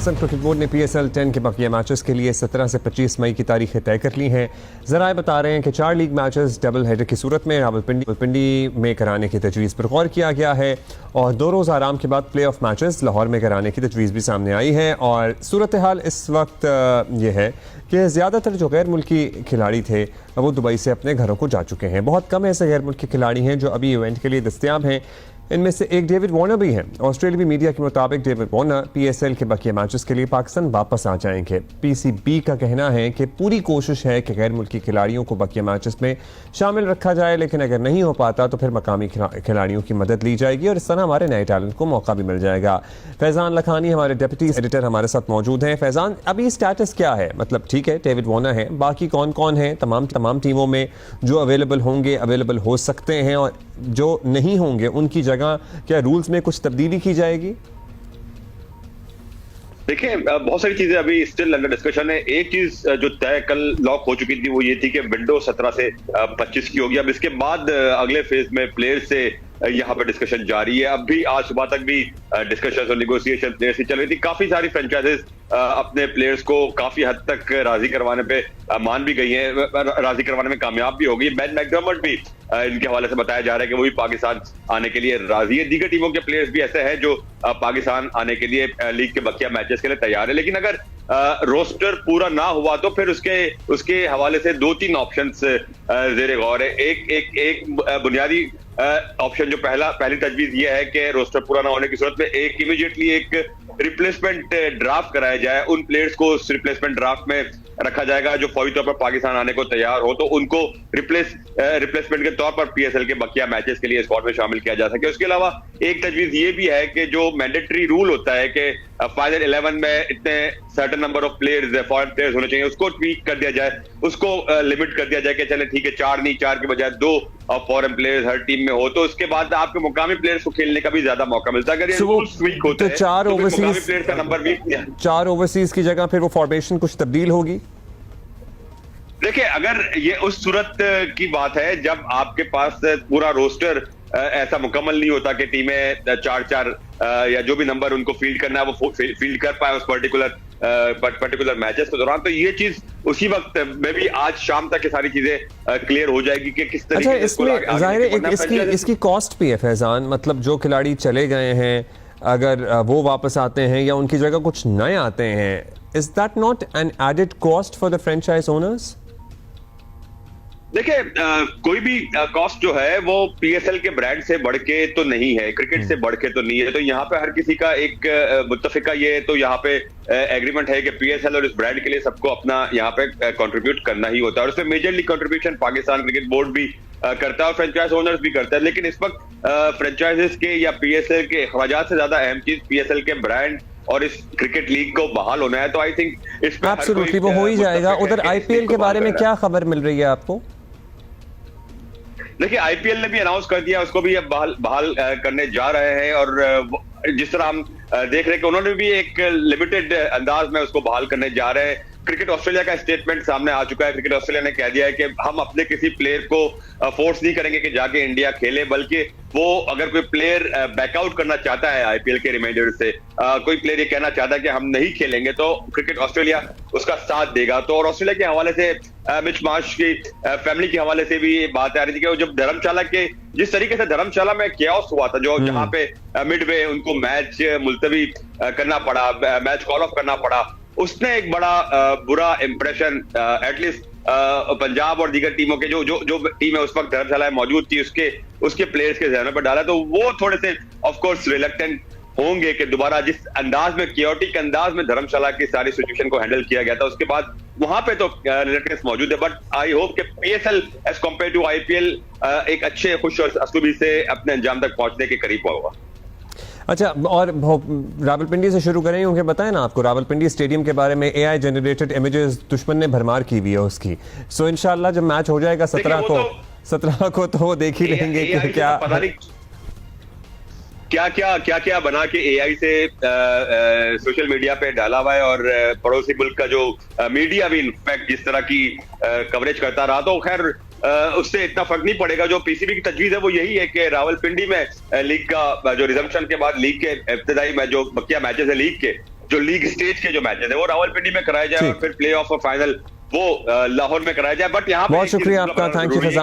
Pakistan cricket board ने PSL 10 के बकिया matches के लिए 17 से 25 मई की तारीखें तय कर ली हैं। ज़राए बता रहे हैं कि 4 लीग मैचेस डबल हेडर की सूरत में रावलपिंडी में कराने की तजवीज़ पर गौर किया गया है और 2 रोज़ आराम के बाद प्ले ऑफ मैचेस लाहौर में कराने की तजवीज़ भी सामने आई है। और सूरत हाल इस वक्त ये है कि ज़्यादातर जो गैर मुल्की खिलाड़ी थे वो दुबई से अपने घरों को जा चुके हैं। बहुत कम ऐसे गैर मुल्की खिलाड़ी हैं जो अभी इवेंट के लिए दस्तयाब हैं। इनमें से एक डेविड वार्नर भी हैं। ऑस्ट्रेलियाई मीडिया के मुताबिक डेविड वार्नर PSL के बकिया मैचेस के लिए पाकिस्तान वापस आ जाएंगे। PCB का कहना है कि पूरी कोशिश है कि गैर मुल्की खिलाड़ियों को बकिया मैचेस में शामिल रखा जाए, लेकिन अगर नहीं हो पाता तो फिर मकामी खिलाड़ियों की मदद ली जाएगी और इस तरह हमारे नए टैलेंट को मौका भी मिल जाएगा। फैजान लखानी हमारे डिप्टी एडिटर हमारे साथ मौजूद हैं। फैजान, अभी स्टेटस क्या है? मतलब ठीक है, डेविड वार्नर है, बाकी कौन कौन है तमाम टीमों में जो अवेलेबल होंगे, अवेलेबल हो सकते हैं, और जो नहीं होंगे उनकी जगह क्या रूल्स में कुछ तब्दीली की जाएगी? देखिए, बहुत सारी चीजें अभी स्टिल अंडर डिस्कशन है। एक चीज जो तय कल लॉक हो चुकी थी वो ये थी कि विंडो 17 से 25 की होगी। अब इसके बाद अगले फेज में प्लेयर्स से यहाँ पे डिस्कशन जारी है। अब भी आज सुबह तक भी डिस्कशन और नेगोशिएशन प्लेयर्स की चल रही थी। काफी सारी फ्रेंचाइजेस अपने प्लेयर्स को काफी हद तक राजी करवाने पे मान भी गई हैं, राजी करवाने में कामयाब भी हो गई। बेन मैकडर्मट भी इनके हवाले से बताया जा रहा है कि वो भी पाकिस्तान आने के लिए राजी है। दीगर टीमों के प्लेयर्स भी ऐसे हैं जो पाकिस्तान आने के लिए लीग के बकिया मैचेस के लिए तैयार है। लेकिन अगर रोस्टर पूरा ना हुआ तो फिर उसके हवाले से 2-3 ऑप्शंस जेरे गौर है। एक बुनियादी ऑप्शन जो पहली तजवीज ये है कि रोस्टर पूरा ना होने की सूरत में इमीडिएटली एक रिप्लेसमेंट ड्राफ्ट कराया जाए। उन प्लेयर्स को उस रिप्लेसमेंट ड्राफ्ट में रखा जाएगा जो फौरी तौर पर पाकिस्तान आने को तैयार हो, तो उनको रिप्लेसमेंट के तौर पर PSL के बकिया मैचेस के लिए स्क्वाड में शामिल किया जा सके। उसके अलावा एक तजवीज ये भी है कि जो मैंडेटरी रूल होता है कि फाइनल 11 में इतने certain number of players, foreign players होने चाहिए, उसको ट्वीक कर दिया जाए, उसको लिमिट कर दिया जाए कि चले ठीक है 4 नहीं, 4 के बजाय 2 फॉरेन प्लेयर्स हर टीम में हो, तो उसके बाद आपके मुकामी प्लेयर्स को खेलने का भी ज्यादा मौका मिलता है। अगर ये रूल्स ट्वीक होते हैं तो 4 ओवरसीज प्लेयर्स का नंबर भी 4 ओवरसीज की जगह फिर वो फॉर्मेशन कुछ तब्दील होगी। देखिए, अगर ये उस सूरत की बात है जब आपके पास पूरा रोस्टर ऐसा मुकम्मल नहीं होता कि टीमें 4-4 या जो भी नंबर उनको फील्ड करना है वो फील्ड कर पाए उस पर्टिकुलर मैचेस के दौरान, तो ये चीज उसी वक्त में भी आज शाम तक ये सारी चीजें क्लियर हो जाएगी कि किस तरीके से इसमें जाहिर है इसकी कॉस्ट भी है फैजान। मतलब जो खिलाड़ी चले गए हैं अगर वो वापस आते हैं या उनकी जगह कुछ नए आते हैं, is that not an added cost for the franchise owners? देखिए, कोई भी कॉस्ट जो है वो PSL के ब्रांड से बढ़ के तो नहीं है, क्रिकेट से बढ़ के तो नहीं है। तो यहाँ पे हर किसी का एक मुत्तफिका ये तो यहाँ पे एग्रीमेंट है कि PSL और इस ब्रांड के लिए सबको अपना यहाँ पे कंट्रीब्यूट करना ही होता है, और उसमें majorly contribution Pakistan cricket board भी करता है और फ्रेंचाइज ओनर्स भी करता है। लेकिन इस वक्त फ्रेंचाइजेस के या PSL के अखराजात से ज्यादा अहम चीज PSL के ब्रांड और इस क्रिकेट लीग को बहाल होना है। तो आई थिंक इस पे एब्सोल्युटली वो हो ही जाएगा। उधर IPL के बारे में क्या खबर मिल रही है आपको? देखिए, IPL ने भी अनाउंस कर दिया, उसको भी अब बहाल करने जा रहे हैं, और जिस तरह हम देख रहे हैं कि उन्होंने भी एक लिमिटेड अंदाज में उसको बहाल करने जा रहे हैं। क्रिकेट ऑस्ट्रेलिया का स्टेटमेंट सामने आ चुका है। क्रिकेट ऑस्ट्रेलिया ने कह दिया है कि हम अपने किसी प्लेयर को फोर्स नहीं करेंगे कि जाके इंडिया खेले, बल्कि वो अगर कोई प्लेयर बैकआउट करना चाहता है IPL के रिमाइंडर से, कोई प्लेयर ये कहना चाहता है कि हम नहीं खेलेंगे, तो क्रिकेट ऑस्ट्रेलिया उसका साथ देगा। तो और ऑस्ट्रेलिया के हवाले से मिच मार्श की फैमिली के हवाले से भी बात आ रही थी कि जब धर्मशाला के जिस तरीके से धर्मशाला में कैओस हुआ था, जो जहां पे मिडवे उनको मैच मुलतवी करना पड़ा, मैच कॉल ऑफ करना पड़ा, उसने एक बड़ा बुरा इंप्रेशन एटलीस्ट पंजाब और दीगर टीमों के जो टीम है उस वक्त धर्मशाला में मौजूद थी उसके प्लेयर्स के जहनों पर डाला। तो वो थोड़े से ऑफ कोर्स रिलक्टेंट होंगे कि दोबारा जिस अंदाज में क्योटिक अंदाज में धर्मशाला की सारी सिचुएशन को हैंडल किया गया था, उसके बाद वहां पे तो रिलक्टेंस मौजूद है। बट आई होप कि PSL as compare to IPL एक अच्छे खुश और असलूबी से अपने अंजाम तक पहुंचने के करीब होगा। अच्छा, और रावलपिंडी से शुरू करें, क्योंकि बताएं ना आपको रावलपिंडी स्टेडियम के बारे में AI जनरेटेड इमेजेस दुश्मन ने भरमार की हुई है उसकी। सो इंशाल्लाह जब मैच हो जाएगा 17 को तो वो देख ही लेंगे कि क्या बना के AI से सोशल मीडिया पे डाला हुआ है, और पड़ोसी मुल्क का जो मीडिया भी इनफैक्ट जिस तरह की कवरेज करता रहा, तो खैर उससे इतना फर्क नहीं पड़ेगा। जो PCB की तजवीज है वो यही है कि रावलपिंडी में लीग का जो रिजम्पशन के बाद लीग के इब्तिदाई में जो बकिया मैचेस है लीग के, जो लीग स्टेज के जो मैचेस है वो रावलपिंडी में कराया जाए और फिर प्ले ऑफ और फाइनल वो लाहौर में कराया जाए। बट यहाँ पे बहुत शुक्रिया आपका, थैंक यू फैजान।